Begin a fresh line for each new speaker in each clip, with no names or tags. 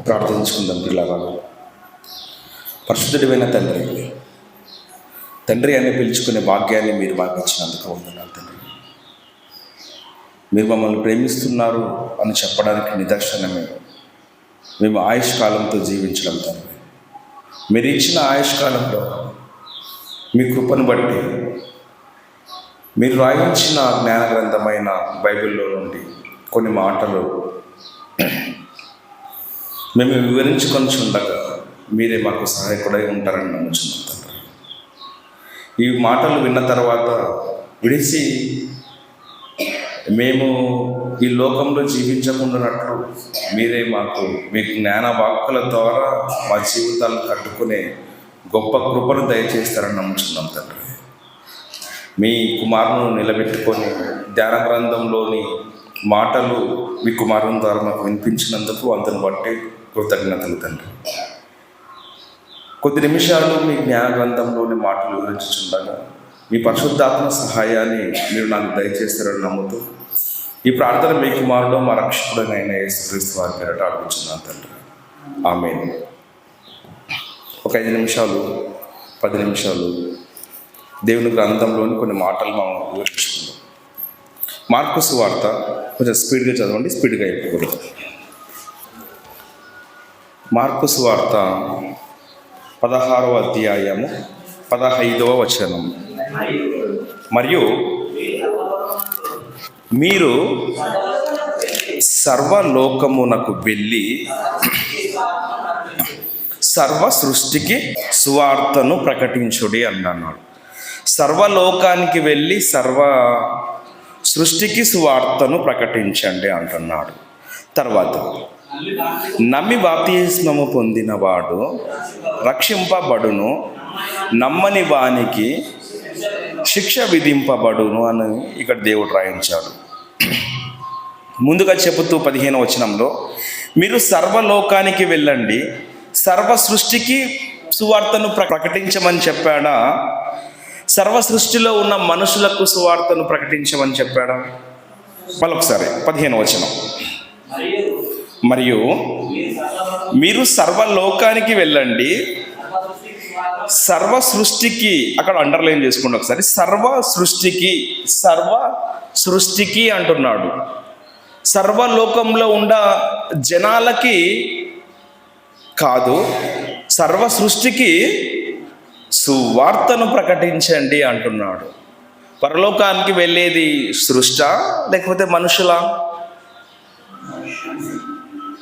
ప్రార్థించుకుందాం పిల్లగా. పరిశుద్ధుడైన తండ్రి, తండ్రి అని పిలుచుకునే భాగ్యాన్ని మీరు మాకు ఇచ్చినందుకు వందనాలు తండ్రి. మీరు మమ్మల్ని ప్రేమిస్తున్నారు అని చెప్పడానికి నిదర్శనమే మేము ఆయుష్కాలంతో జీవించడం తండ్రి. మీరు ఇచ్చిన ఆయుష్కాలంలో మీ కృపను బట్టి మీరు రాయించిన జ్ఞాన గ్రంథమైన బైబిల్లో నుండి కొన్ని మాటలు మేము వివరించుకొని చుండగా మీరే మాకు సహాయకుడై ఉంటారని నమ్ముచున్నాం తండ్రి. ఈ మాటలు విన్న తర్వాత విడిచి మేము ఈ లోకంలో జీవించకుండానట్లు మీరే మాకు మీ జ్ఞాన వాక్కుల ద్వారా మా జీవితాలను కట్టుకునే గొప్ప కృపను దయచేస్తారని నమ్ముచున్నాం తండ్రి. మీ కుమారును నిలబెట్టుకొని ధ్యాన గ్రంథంలోని మాటలు మీ కుమారుని ద్వారా మాకు వినిపించినందుకు అందును బట్టి కృతజ్ఞతలు తండ్రి. కొద్ది నిమిషాలు మీ జ్ఞాన గ్రంథంలోని మాటలు వివరించుచుండగా మీ పరిశుద్ధాత్మ సహాయాన్ని మీరు నాకు దయచేస్తారని నమ్ముతూ ఈ ప్రార్థన మీ కుమారుడు మా రక్షకుడైన యేసుక్రీస్తు వారి పేరట అడుగుచున్నాను తండ్రి. ఆమేన్. ఒక 5 నిమిషాలు 10 నిమిషాలు దేవుని గ్రంథంలోని కొన్ని మాటలు మనం వివరించుకుందాం. మార్కు సువార్త కొంచెం స్పీడ్గా చదవండి, స్పీడ్గా అయిపోకూడదు. మార్కు సువార్త 16వ అధ్యాయము 15వ వచనం. మరియు మీరు సర్వలోకమునకు వెళ్ళి సర్వ సృష్టికి సువార్తను ప్రకటించుడి అన్నాడు. సర్వలోకానికి వెళ్ళి సర్వ సృష్టికి సువార్తను ప్రకటించండి అంటున్నాడు. తర్వాత నమ్మి బాప్తిస్మము పొందినవాడు రక్షింపబడును, నమ్మని వానికి శిక్ష విధింపబడును అని ఇక్కడ దేవుడు రాయించాడు. ముందుగా చెబుతూ 15వ వచనంలో మీరు సర్వలోకానికి వెళ్ళండి, సర్వ సృష్టికి సువార్తను ప్రకటించమని చెప్పాడా? సర్వ సృష్టిలో ఉన్న మనుషులకు సువార్తను ప్రకటించమని చెప్పాడా? మరొకసారి 15వ వచనం. మరియు మీరు సర్వలోకానికి వెళ్ళండి, సర్వ సృష్టికి, అక్కడ అండర్లైన్ చేసుకోండి ఒకసారి, సర్వ సృష్టికి అంటున్నాడు. సర్వలోకంలో ఉన్న జనాలకి కాదు, సర్వ సృష్టికి సువార్తను ప్రకటించండి అంటున్నాడు. పరలోకానికి వెళ్ళేది సృష్టా లేకపోతే మనుషులా?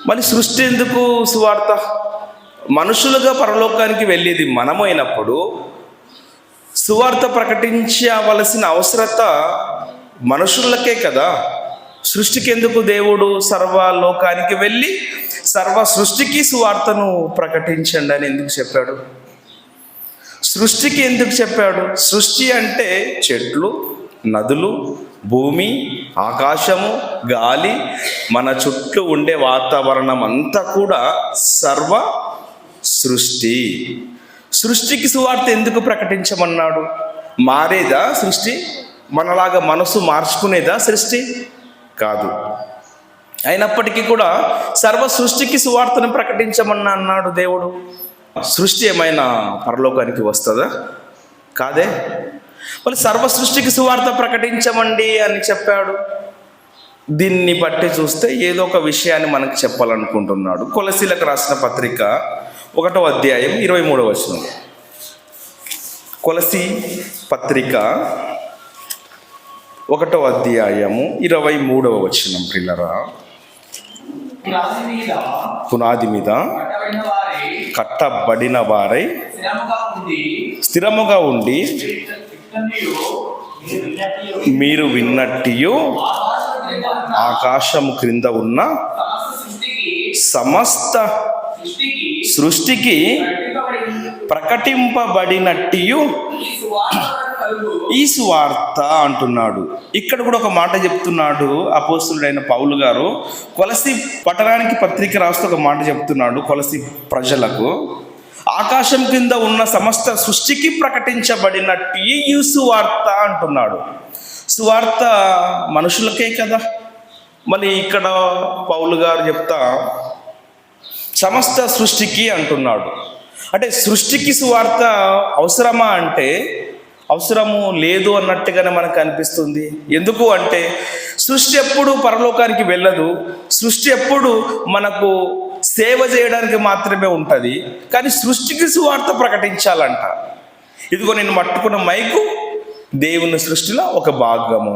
మరి సృష్టి ఎందుకు సువార్త? మనుషులుగా పరలోకానికి వెళ్ళేది మనమైనప్పుడు సువార్త ప్రకటించవలసిన అవసరత మనుషులకే కదా. సృష్టికి ఎందుకు దేవుడు సర్వలోకానికి వెళ్ళి సర్వ సృష్టికి సువార్తను ప్రకటించండి అని ఎందుకు చెప్పాడు? సృష్టికి ఎందుకు చెప్పాడు? సృష్టి అంటే చెట్లు, నదులు, భూమి, ఆకాశము, గాలి, మన చుట్టూ ఉండే వాతావరణం అంతా కూడా సర్వ సృష్టి. సృష్టికి సువార్త ఎందుకు ప్రకటించమన్నాడు? మారేదా సృష్టి? మనలాగా మనసు మార్చుకునేదా సృష్టి? కాదు. అయినప్పటికీ కూడా సర్వ సృష్టికి సువార్తను ప్రకటించమన్నా అన్నాడు దేవుడు. సృష్టి ఏమైనా పరలోకానికి వస్తుందా? కాదే. మరి సర్వ సృష్టికి సువార్త ప్రకటించమండి అని చెప్పాడు. దీన్ని బట్టి చూస్తే ఏదో ఒక విషయాన్ని మనకు చెప్పాలనుకుంటున్నాడు. కొలసీలకు రాసిన పత్రిక 1వ అధ్యాయం 23వ వచనం. కొలసీ పత్రిక 1వ అధ్యాయము 23వ వచనం. పిల్లరా, పునాది మీద కట్టబడిన వారై స్థిరముగా ఉండి మీరు విన్నట్టు ఆకాశము క్రింద ఉన్న సమస్త సృష్టికి ప్రకటింపబడినట్టు ఈ సువార్త అంటున్నాడు. ఇక్కడ కూడా ఒక మాట చెప్తున్నాడు అపోస్తలుడైన పౌలు గారు. కొలసీ పట్టణానికి పత్రిక రాస్తూ ఒక మాట చెప్తున్నాడు కొలసీ ప్రజలకు. ఆకాశం కింద ఉన్న సమస్త సృష్టికి ప్రకటించబడినట్టు ఈ సువార్త అంటున్నాడు. సువార్త మనుషులకే కదా. మళ్ళీ ఇక్కడ పౌలు గారు చెప్తా సమస్త సృష్టికి అంటున్నాడు. అంటే సృష్టికి సువార్త అవసరమా అంటే అవసరము లేదు అన్నట్టుగానే మనకు అనిపిస్తుంది. ఎందుకు అంటే సృష్టి ఎప్పుడు పరలోకానికి వెళ్ళదు, సృష్టి ఎప్పుడు మనకు సేవ చేయడానికి మాత్రమే ఉంటుంది. కానీ సృష్టికి సువార్త ప్రకటించాలంట. ఇదిగో నేను పట్టుకున్న మైకు దేవుని సృష్టిలో ఒక భాగము,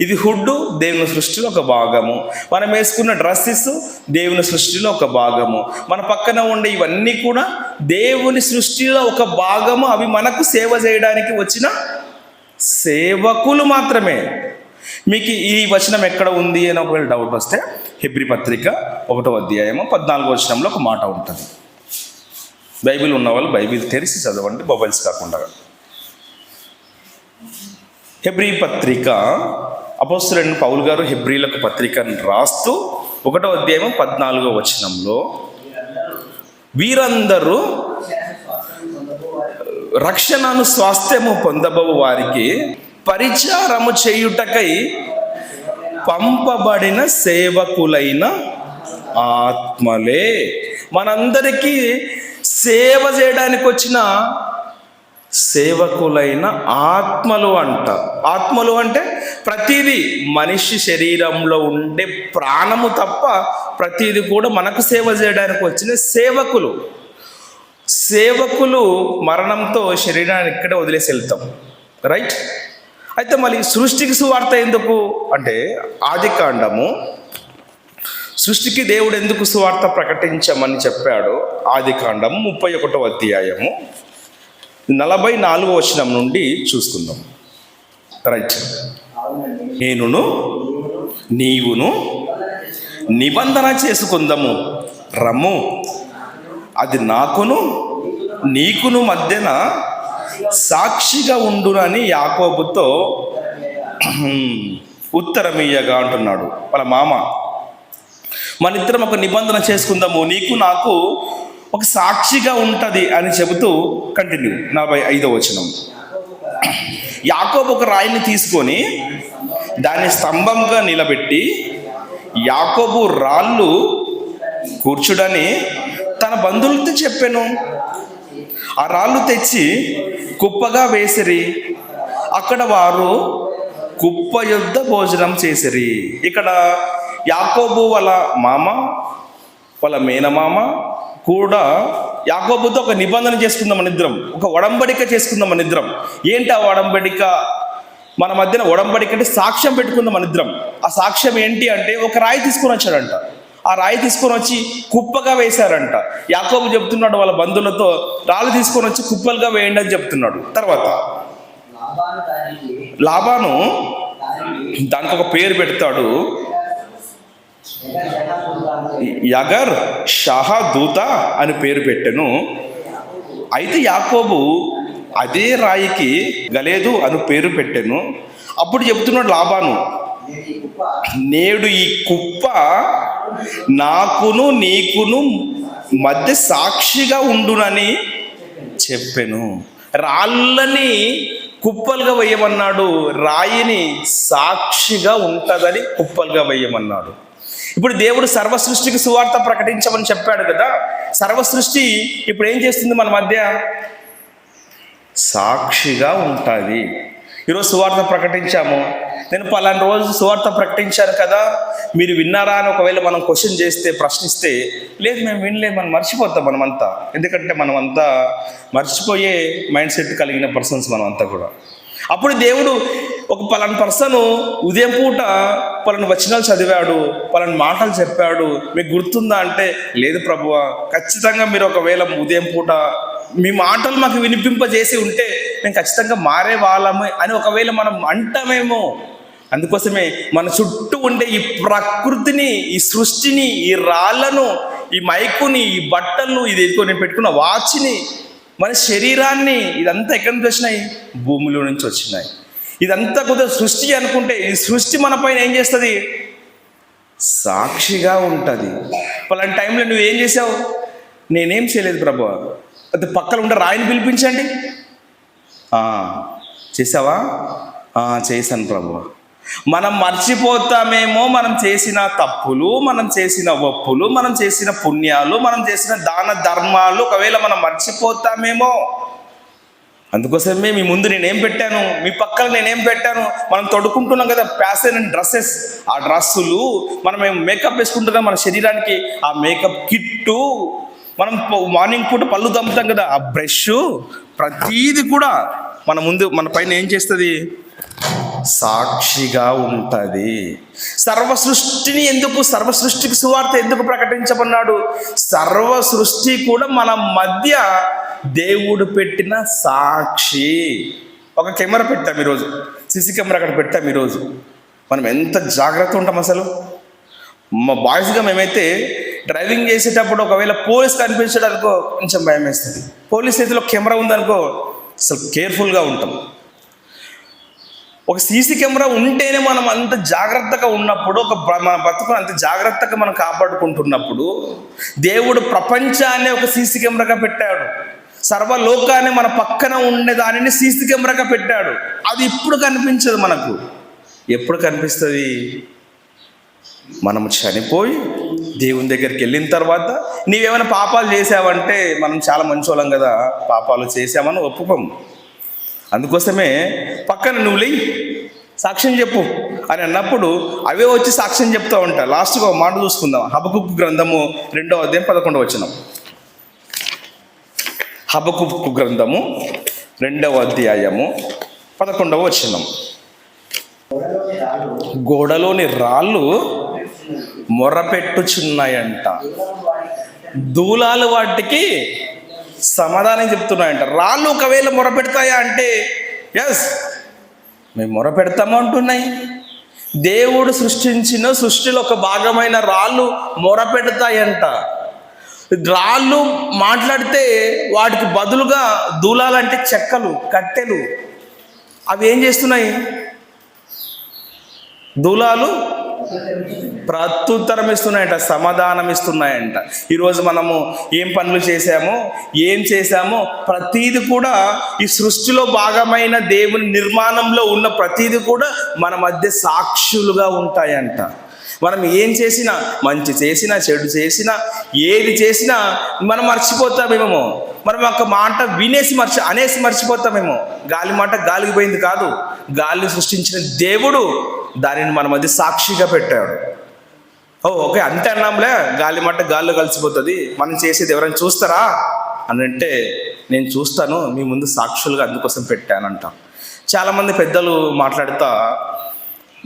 ఇది హుడ్డు దేవుని సృష్టిలో ఒక భాగము, మనం వేసుకున్న డ్రెస్సెస్ దేవుని సృష్టిలో ఒక భాగము, మన పక్కన ఉండే ఇవన్నీ కూడా దేవుని సృష్టిలో ఒక భాగము. అవి మనకు సేవ చేయడానికి వచ్చిన సేవకులు మాత్రమే. మీకు ఈ వచనం ఎక్కడ ఉంది అని ఒకవేళ డౌట్ వస్తే హెబ్రీ పత్రిక 1వ అధ్యాయము 14వ వచనంలో ఒక మాట ఉంటుంది. బైబిల్ ఉన్న వాళ్ళు బైబిల్ తెరిచి చదవండి, మొబైల్స్ కాకుండా. హెబ్రీ పత్రిక అపోస్తలుడైన పౌలు గారు హెబ్రీలకు పత్రికను రాస్తూ 1వ అధ్యాయం 14వ వచనంలో వీరందరూ రక్షణను స్వాస్థ్యము పొందబోవు వారికి పరిచారము చేయుటకై పంపబడిన సేవకులైన ఆత్మలే. మనందరికీ సేవ చేయడానికి వచ్చిన సేవకులైన ఆత్మలు అంట. ఆత్మలు అంటే ప్రతిదీ మనిషి శరీరంలో ఉండే ప్రాణము తప్ప ప్రతిదీ కూడా మనకు సేవ చేయడానికి వచ్చిన సేవకులు. సేవకులు మరణంతో శరీరాన్ని ఇక్కడే వదిలేసి వెళ్తాం, రైట్? అయితే మళ్ళీ సృష్టికి సువార్త ఎందుకు అంటే ఆది కాండము సృష్టికి దేవుడు ఎందుకు సువార్త ప్రకటించమని చెప్పాడు. ఆది కాండము 31వ అధ్యాయము 44వ వచనం నుండి చూసుకుందాం, రైట్? నేనును నీవును నిబంధన చేసుకుందాము రమ్ము, అది నాకును నీకును మధ్యన సాక్షిగా ఉండునని యాకోబుతో ఉత్తరమియ్యగా అంటున్నాడు వాళ్ళ మామ. మన ఇద్దరం ఒక నిబంధన చేసుకుందాము, నీకు నాకు ఒక సాక్షిగా ఉంటుంది అని చెబుతూ కంటిన్యూ. 45వ వచనం. యాకోబు ఒక రాయిని తీసుకొని దాన్ని స్తంభంగా నిలబెట్టి యాకోబు రాళ్ళు కూర్చుడని తన బంధువులతో చెప్పాను. ఆ రాళ్ళు తెచ్చి కుప్పగా వేసిరి, అక్కడ వారు కుప్ప యొద్ద భోజనం చేసిరి. ఇక్కడ యాకోబు వాళ్ళ మామ, వాళ్ళ మేనమామ కూడా యాకోబుతో ఒక నిబంధన చేసుకుందాం మన ఇద్దరం, ఒక ఒడంబడిక చేసుకుందాం మన ఇద్దరం. ఏంటి ఆ ఒడంబడిక? మన మధ్యన ఒడంబడిక అంటే సాక్ష్యం పెట్టుకుందాం మన ఇద్దరం. ఆ సాక్ష్యం ఏంటి అంటే ఒక రాయి తీసుకొని వచ్చాడంట. ఆ రాయి తీసుకొని వచ్చి కుప్పగా వేశారంట. యాకోబు చెప్తున్నాడు వాళ్ళ బంధువులతో, రాళ్ళు తీసుకొని వచ్చి కుప్పలుగా వేయండి అని చెప్తున్నాడు. తర్వాత లాబాను దానికి ఒక పేరు పెడతాడు, యగర్ షహదూత అని పేరు పెట్టెను. అయితే యాకోబు అదే రాయికి గలేదు అని పేరు పెట్టెను. అప్పుడు చెప్తున్నాడు లాబాను, నేడు ఈ కుప్ప నాకును నీకును మధ్య సాక్షిగా ఉండునని చెప్పెను. రాళ్ళని కుప్పలుగా వేయమన్నాడు, రాయిని సాక్షిగా ఉంటుందని కుప్పలుగా వేయమన్నాడు. ఇప్పుడు దేవుడు సర్వ సృష్టికి సువార్త ప్రకటించమని చెప్పాడు కదా. సర్వ సృష్టి ఇప్పుడు ఏం చేస్తుంది? మన మధ్య సాక్షిగా ఉంటుంది. ఈరోజు సువార్త ప్రకటించాము, నేను పలానా రోజు సువార్త ప్రకటించాను కదా, మీరు విన్నారా అని ఒకవేళ మనం క్వశ్చన్ చేస్తే, ప్రశ్నిస్తే, లేదు మేము వినలేదు, మనం మర్చిపోతాం. మనమంతా ఎందుకంటే మనమంతా మర్చిపోయే మైండ్ సెట్ కలిగిన పర్సన్స్ మనమంతా కూడా. అప్పుడు దేవుడు ఒక పలానా పర్సన్ ఉదయం పూట పలానా వచనాలు చదివాడు, పలానా మాటలు చెప్పాడు, మీకు గుర్తుందా అంటే, లేదు ప్రభువా, ఖచ్చితంగా మీరు ఒకవేళ ఉదయం పూట మీ మాటలు మాకు వినిపింపజేసి ఉంటే మేము ఖచ్చితంగా మారే వాళ్ళము అని ఒకవేళ మనం అంటామేమో. అందుకోసమే మన చుట్టూ ఉండే ఈ ప్రకృతిని, ఈ సృష్టిని, ఈ రాళ్లను, ఈ మైకుని, ఈ బట్టలను, ఇది నేను పెట్టుకున్న వాచ్ని, మన శరీరాన్ని, ఇదంతా ఎక్కడి నుంచి వచ్చినాయి? భూమిలో నుంచి వచ్చినాయి. ఇదంతా కొద్దిగా సృష్టి అనుకుంటే ఈ సృష్టి మన పైన ఏం చేస్తుంది? సాక్షిగా ఉంటుంది. పలాంటి టైంలో నువ్వేం చేసావు? నేనేం చేయలేదు ప్రభు. అది పక్కన ఉండే రాయిని పిలిపించండి. చేసావా? చేశాను ప్రభు. మనం మర్చిపోతామేమో మనం చేసిన తప్పులు, మనం చేసిన ఒప్పులు, మనం చేసిన పుణ్యాలు, మనం చేసిన దాన ధర్మాలు ఒకవేళ మనం మర్చిపోతామేమో. అందుకోసమే మీ ముందు నేనేం పెట్టాను, మీ పక్కన నేనేం పెట్టాను. మనం తొడుక్కుంటున్నాం కదా ఫ్యాషన్ అండ్ డ్రెస్సెస్, ఆ డ్రెస్సులు, మనం మేకప్ వేసుకుంటున్నాం మన శరీరానికి, ఆ మేకప్ కిట్టు, మనం మార్నింగ్ పూట పళ్ళు తమ్ముతాం కదా ఆ బ్రష్, ప్రతీది కూడా మన ముందు మన పైన ఏం చేస్తుంది, సాక్షిగా ఉంటుంది. సర్వ సృష్టికి సువార్త ఎందుకు ప్రకటించమన్నాడు? సర్వ సృష్టి కూడా మన మధ్య దేవుడు పెట్టిన సాక్షి. ఒక కెమెరా పెట్టాం ఈరోజు, సిసి కెమెరా అక్కడ పెట్టాం ఈరోజు. మనం ఎంత జాగ్రత్త ఉంటాం అసలు. మా బాయ్స్గా మేమైతే డ్రైవింగ్ చేసేటప్పుడు ఒకవేళ పోలీస్ కనిపించడానికో కొంచెం భయం వేస్తుంది. పోలీస్ చేతిలో కెమెరా ఉందనుకో అసలు కేర్ఫుల్గా ఉంటాం. ఒక సీసీ కెమెరా ఉంటేనే మనం అంత జాగ్రత్తగా ఉన్నప్పుడు, మన బతుకుని అంత జాగ్రత్తగా మనం కాపాడుకుంటున్నప్పుడు, దేవుడు ప్రపంచాన్ని ఒక సీసీ కెమెరాగా పెట్టాడు. సర్వలోకాన్ని మన పక్కన ఉండే దానిని సీసీ కెమెరాగా పెట్టాడు. అది ఇప్పుడు కనిపించదు మనకు. ఎప్పుడు కనిపిస్తుంది? మనం చనిపోయి దేవుని దగ్గరికి వెళ్ళిన తర్వాత. నీవేమైనా పాపాలు చేసావంటే మనం చాలా మంచోళ్ళం కదా, పాపాలు చేసామని ఒప్పుకోము. అందుకోసమే పక్కన నువ్వు లేయి సాక్ష్యం చెప్పు అని అన్నప్పుడు అవే వచ్చి సాక్ష్యం చెప్తూ ఉంటా. లాస్ట్గా ఒక మాట చూసుకుందాం. హబకుక్కు గ్రంథము 2వ అధ్యాయం 11వ వచనం. హబకుక్కు గ్రంథము 2వ అధ్యాయము 11వ వచనం. గోడలోని రాళ్ళు మొర్రపెట్టుచున్నాయంట, దూలాలు వాటికి సమాధానం చెప్తున్నాయంట. రాళ్ళు ఒకవేళ మొరపెడతాయా అంటే ఎస్, మేము మొరపెడతాము అంటున్నాయి. దేవుడు సృష్టించిన సృష్టిలో ఒక భాగమైన రాళ్ళు మొరపెడతాయంట. రాళ్ళు మాట్లాడితే వాటికి బదులుగా దూలాలంటే చెక్కలు, కట్టెలు, అవి ఏం చేస్తున్నాయి? దూలాలు ప్రత్యుత్తరం ఇస్తున్నాయంట, సమాధానం ఇస్తున్నాయంట. ఈరోజు మనము ఏం పనులు చేశామో, ఏం చేశామో ప్రతీది కూడా ఈ సృష్టిలో భాగమైన దేవుని నిర్మాణంలో ఉన్న ప్రతీది కూడా మన మధ్య సాక్షులుగా ఉంటాయంట. మనం ఏం చేసినా, మంచి చేసినా, చెడు చేసినా, ఏది చేసినా మనం మర్చిపోతామేమో. మనం ఒక మాట అనేసి మర్చిపోతామేమో. గాలి మాట గాలికి పోయింది కాదు, గాలిని సృష్టించిన దేవుడు దానిని మన మధ్య సాక్షిగా పెట్టాడు. ఓకే అంతే అన్నాంలే, గాలి మాట గాల్లో కలిసిపోతుంది, మనం చేసేది ఎవరైనా చూస్తారా అని అంటే నేను చూస్తాను, మీ ముందు సాక్షులుగా అందుకోసం పెట్టానంట. చాలామంది పెద్దలు మాట్లాడుతా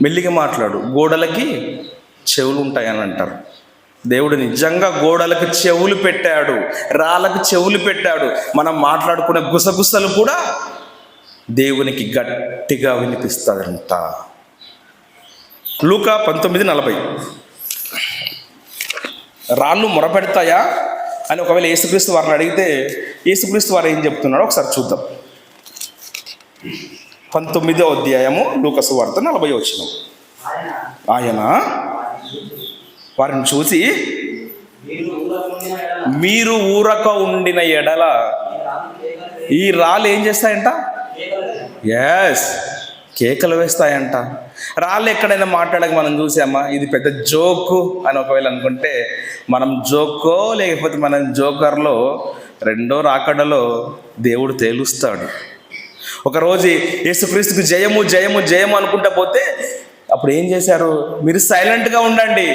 మెల్లిగా మాట్లాడు, గోడలకి చెవులు ఉంటాయని అంటారు. దేవుడు నిజంగా గోడలకు చెవులు పెట్టాడు, రాళ్ళకు చెవులు పెట్టాడు. మనం మాట్లాడుకునే గుసగుసలు కూడా దేవునికి గట్టిగా వినిపిస్తాడంట. లూకా 19:40. రాళ్ళు మొరపెడతాయా అని ఒకవేళ యేసుక్రీస్తు వారిని అడిగితే యేసుక్రీస్తు వారు ఏం చెప్తున్నాడో ఒకసారి చూద్దాం. 19వ అధ్యాయము లూకా సువార్త 40వ వచనం. ఆయన వారిని చూసి, మీరు ఊరక ఉండిన ఎడల ఈ రాళ్ళు ఏం చేస్తాయంట? ఎస్, కేకలు వేస్తాయంట. రాళ్ళు ఎక్కడైనా మాట్లాడక మనం చూసామా? ఇది పెద్ద జోకు అని ఒకవేళ అనుకుంటే మనం జోకో లేకపోతే మనం జోకర్లో రెండో రాకడలో దేవుడు తేలుస్తాడు. ఒకరోజు యేసుక్రీస్తుకు జయము జయము జయము అనుకుంటా పోతే అప్పుడు ఏం చేశారు? మీరు సైలెంట్గా ఉండండి,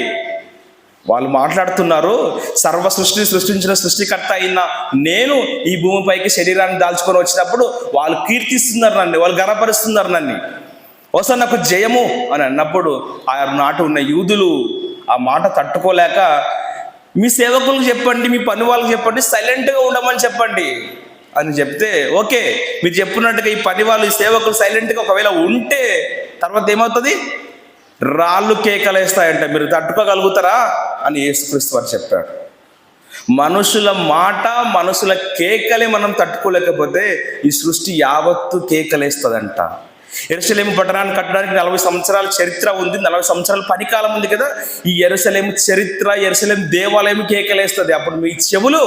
వాళ్ళు మాట్లాడుతున్నారు. సర్వ సృష్టిని సృష్టించిన సృష్టికర్త అయిన నేను ఈ భూమిపైకి శరీరాన్ని దాల్చుకొని వచ్చినప్పుడు వాళ్ళు కీర్తిస్తున్నారు నన్ను, వాళ్ళు గర్వపరుస్తున్నారు నన్ను. ఒకసారి నాకు జయము అని అన్నప్పుడు ఆ నాటు ఉన్న యూదులు ఆ మాట తట్టుకోలేక, మీ సేవకులకు చెప్పండి, మీ పని వాళ్ళకి చెప్పండి, సైలెంట్గా ఉండమని చెప్పండి అని చెప్తే, ఓకే మీరు చెప్పినట్టుగా ఈ పని వాళ్ళు, ఈ సేవకులు సైలెంట్గా ఒకవేళ ఉంటే తర్వాత ఏమవుతుంది? రాళ్ళు కేకలేస్తాయంట. మీరు తట్టుకోగలుగుతారా అని యేసుక్రీస్తు వారు చెప్పాడు. మనుషుల మాట, మనుషుల కేకలే మనం తట్టుకోలేకపోతే ఈ సృష్టి యావత్తు కేకలేస్తుందంట. యెరూషలేము పట్టణాన్ని కట్టడానికి 40 సంవత్సరాల చరిత్ర ఉంది, 40 సంవత్సరాల పనికాలం ఉంది కదా. ఈ యెరూషలేము చరిత్ర, యెరూషలేము దేవాలయం కేకలేస్తుంది. అప్పుడు మీ చెవులు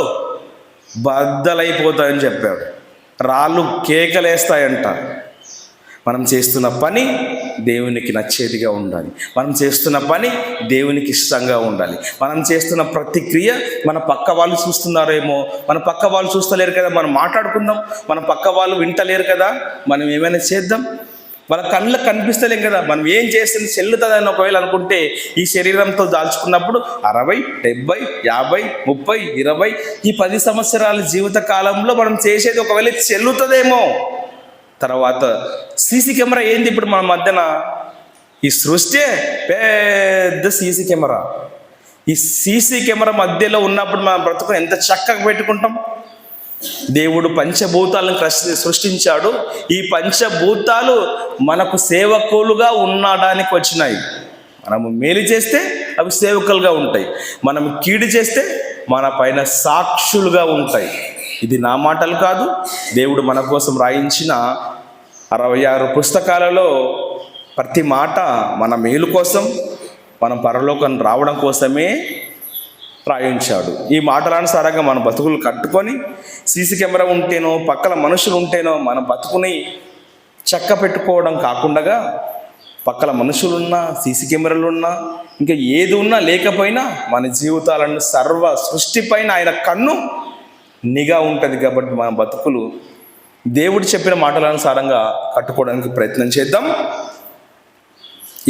బద్దలైపోతాయని చెప్పాడు. రాళ్ళు కేకలేస్తాయంట. మనం చేస్తున్న పని దేవునికి నచ్చేదిగా ఉండాలి. మనం చేస్తున్న పని దేవునికి ఇష్టంగా ఉండాలి. మనం చేస్తున్న ప్రతి క్రియ మన పక్క వాళ్ళు చూస్తున్నారేమో, మన పక్క వాళ్ళు చూస్తలేరు కదా, మనం మాట్లాడుకుందాం. మన పక్క వాళ్ళు వింటలేరు కదా, మనం ఏమైనా చేద్దాం. వాళ్ళ కళ్ళకు కనిపిస్తలేం కదా, మనం ఏం చేస్తుంది చెల్లుతుందని ఒకవేళ అనుకుంటే ఈ శరీరంతో దాల్చుకున్నప్పుడు 60, 70, 50, 30, 20 ఈ 10 సంవత్సరాల జీవిత కాలంలో మనం చేసేది ఒకవేళ చెల్లుతుందేమో. తర్వాత సీసీ కెమెరా ఏంది ఇప్పుడు మన మధ్యన? ఈ సృష్టి పెద్ద సీసీ కెమెరా. ఈ సీసీ కెమెరా మధ్యలో ఉన్నప్పుడు మన బ్రతుకుని ఎంత చక్కగా పెట్టుకుంటాం. దేవుడు పంచభూతాలను సృష్టించాడు. ఈ పంచభూతాలు మనకు సేవకులుగా ఉండడానికి వచ్చినాయి. మనము మేలు చేస్తే అవి సేవకులుగా ఉంటాయి, మనం కీడు చేస్తే మన పైన సాక్షులుగా ఉంటాయి. ఇది నా మాటలు కాదు, దేవుడు మన కోసం రాయించిన 66 పుస్తకాలలో ప్రతి మాట మన మేలు కోసం, మనం పరలోకం రావడం కోసమే రాయించాడు. ఈ మాటలానుసారంగా మన బతుకులు కట్టుకొని సీసీ కెమెరా ఉంటేనో పక్కన మనుషులు ఉంటేనో మన బతుకుని చక్క పెట్టుకోవడం కాకుండా, పక్కన మనుషులున్నా సీసీ కెమెరాలు ఉన్నా ఇంకా ఏది ఉన్నా లేకపోయినా మన జీవితాలను సర్వ సృష్టి పైన ఆయన కన్ను నిఘా ఉంటుంది. కాబట్టి మన బతుకులు దేవుడు చెప్పిన మాటలనుసారంగా కట్టుకోవడానికి ప్రయత్నం చేద్దాం.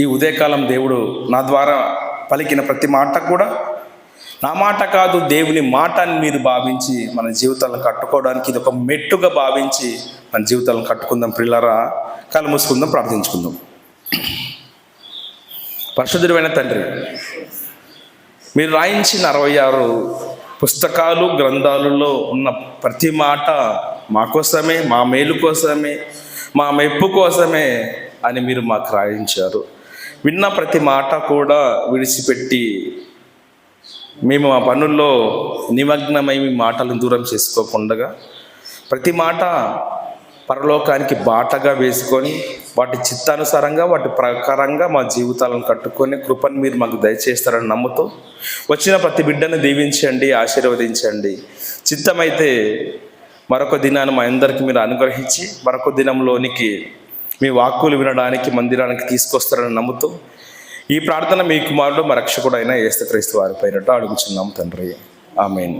ఈ ఉదయకాలం దేవుడు నా ద్వారా పలికిన ప్రతి మాట కూడా నా మాట కాదు, దేవుని మాట అని మీరు భావించి మన జీవితాలను కట్టుకోవడానికి ఇది ఒక మెట్టుగా భావించి మన జీవితాలను కట్టుకుందాం. ప్రియులారా, కళ్ళు మూసుకుందాం, ప్రార్థించుకుందాం. పరిశుద్ధుడైన తండ్రి, మీరు రాయించిన 66 పుస్తకాలు గ్రంథాలలో ఉన్న ప్రతి మాట మా కోసమే, మా మేలు కోసమే, మా మెప్పు కోసమే అని మీరు మాకు రాయించారు. విన్న ప్రతి మాట కూడా విడిచిపెట్టి మేము మా పనుల్లో నిమగ్నమై మీ మాటలను దూరం చేసుకోకుండా ప్రతి మాట పరలోకానికి బాటగా వేసుకొని వాటి చిత్తానుసారంగా వాటి ప్రకారంగా మా జీవితాలను కట్టుకొని కృపను మీరు మాకు దయచేస్తారని నమ్ముతూ వచ్చిన ప్రతి బిడ్డను దీవించండి, ఆశీర్వదించండి. చిత్తమైతే మరొక దినాన్ని మా అందరికీ మీరు అనుగ్రహించి మరొక దినంలోనికి మీ వాక్కులు వినడానికి మందిరానికి తీసుకొస్తారని నమ్ముతూ ఈ ప్రార్థన మీ కుమారుడు మా రక్షకుడు అయిన యేసుక్రీస్తు వారి పేరిట అడుగుచున్నాం తండ్రి. ఆమేన్.